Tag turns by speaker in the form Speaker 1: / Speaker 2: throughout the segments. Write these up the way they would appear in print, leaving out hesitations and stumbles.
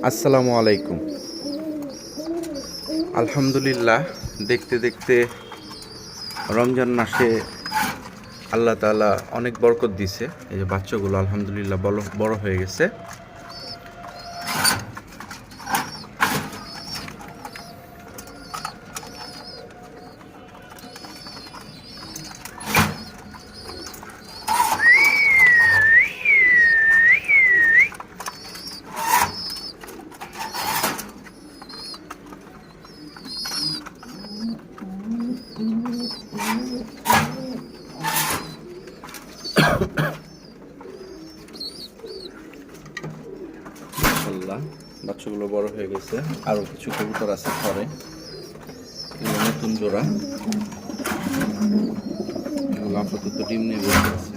Speaker 1: আসসালামু আলাইকুম। আলহামদুলিল্লাহ, দেখতে দেখতে রমজান মাসে আল্লাহ তাআলা অনেক বরকত দিছে। এই যে বাচ্চাগুলো আলহামদুলিল্লাহ বড় হয়ে গেছে। মাশাআল্লাহ, বাচ্চাগুলো বড় হয়ে গেছে। আরো কিছু কবুতর আছে ঘরে, এগুলো নতুন জোড়া। এগুলো আপাতত ডিম নিয়ে বসে আছে।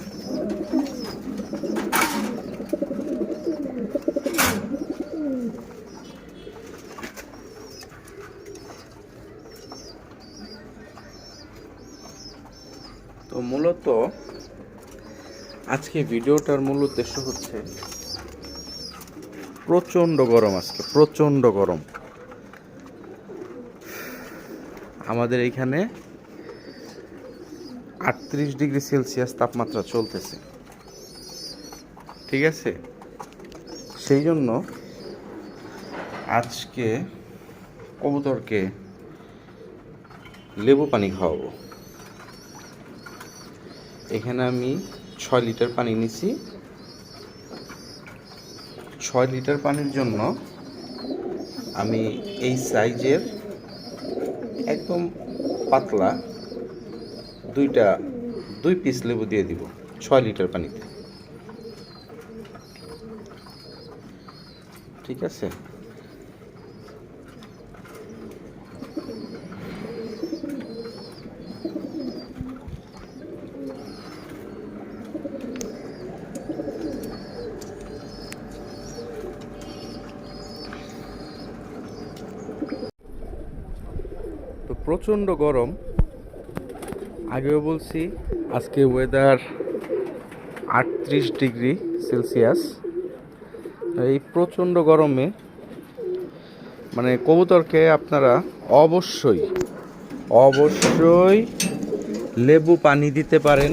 Speaker 1: তো মূলত আজকে ভিডিওটার মূল উদ্দেশ্য হচ্ছে, প্রচণ্ড গরম, আজকে প্রচণ্ড গরম। আমাদের এইখানে 38 ডিগ্রি সেলসিয়াস তাপমাত্রা চলতেছে, ঠিক আছে? সেই জন্য আজকে কবুতরকে লেবু পানি খাওয়াবো। এখানে আমি 6 লিটার পানি নিছি। 6 লিটার পানির জন্য আমি এই সাইজের একদম পাতলা 2 পিস লেবু দিয়ে দিব 6 লিটার পানিতে, ঠিক আছে? তো প্রচণ্ড গরম, আগেও বলছি আজকে ওয়েদার 38 ডিগ্রি সেলসিয়াস। এই প্রচণ্ড গরমে মানে কবুতরকে আপনারা অবশ্যই লেবু পানি দিতে পারেন,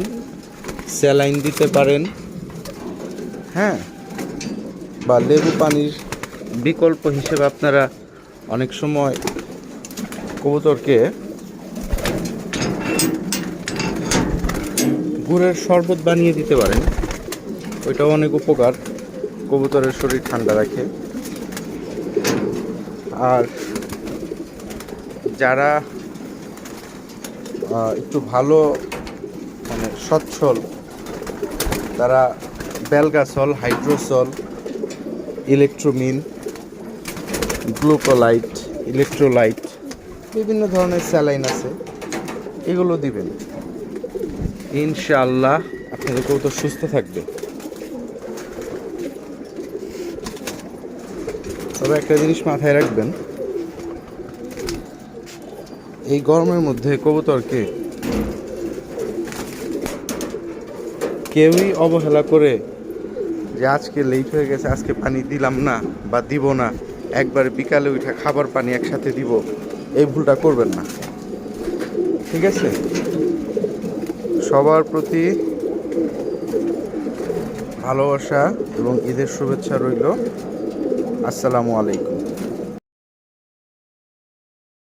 Speaker 1: স্যালাইন দিতে পারেন, হ্যাঁ, বা লেবু পানির বিকল্প হিসেবে আপনারা অনেক সময় কবুতরকে গুড়ের শরবত বানিয়ে দিতে পারেন। ওইটাও অনেক উপকার, কবুতরের শরীর ঠান্ডা রাখে। আর যারা একটু ভালো মানে সচ্ছল, তারা বেলগাসল, হাইড্রোসল, ইলেকট্রোমিন, গ্লুকোলাইট, ইলেকট্রোলাইট, বিভিন্ন ধরনের স্যালাইন আছে, এগুলো দিবেন। ইনশাআল্লাহ আপনাদের কবুতর সুস্থ থাকবে। তবে একটা জিনিস মাথায় রাখবেন, এই গরমের মধ্যে কবুতরকে কেউই অবহেলা করে যে আজকে লেট হয়ে গেছে, আজকে পানি দিলাম না বা দিব না, একবার বিকালে উঠে খাবার পানি একসাথে দিব, এই ভুলটা করবেন না, ঠিক আছে? সবার প্রতি ভালোবাসা এবং ঈদের শুভেচ্ছা রইল। আসসালামু আলাইকুম।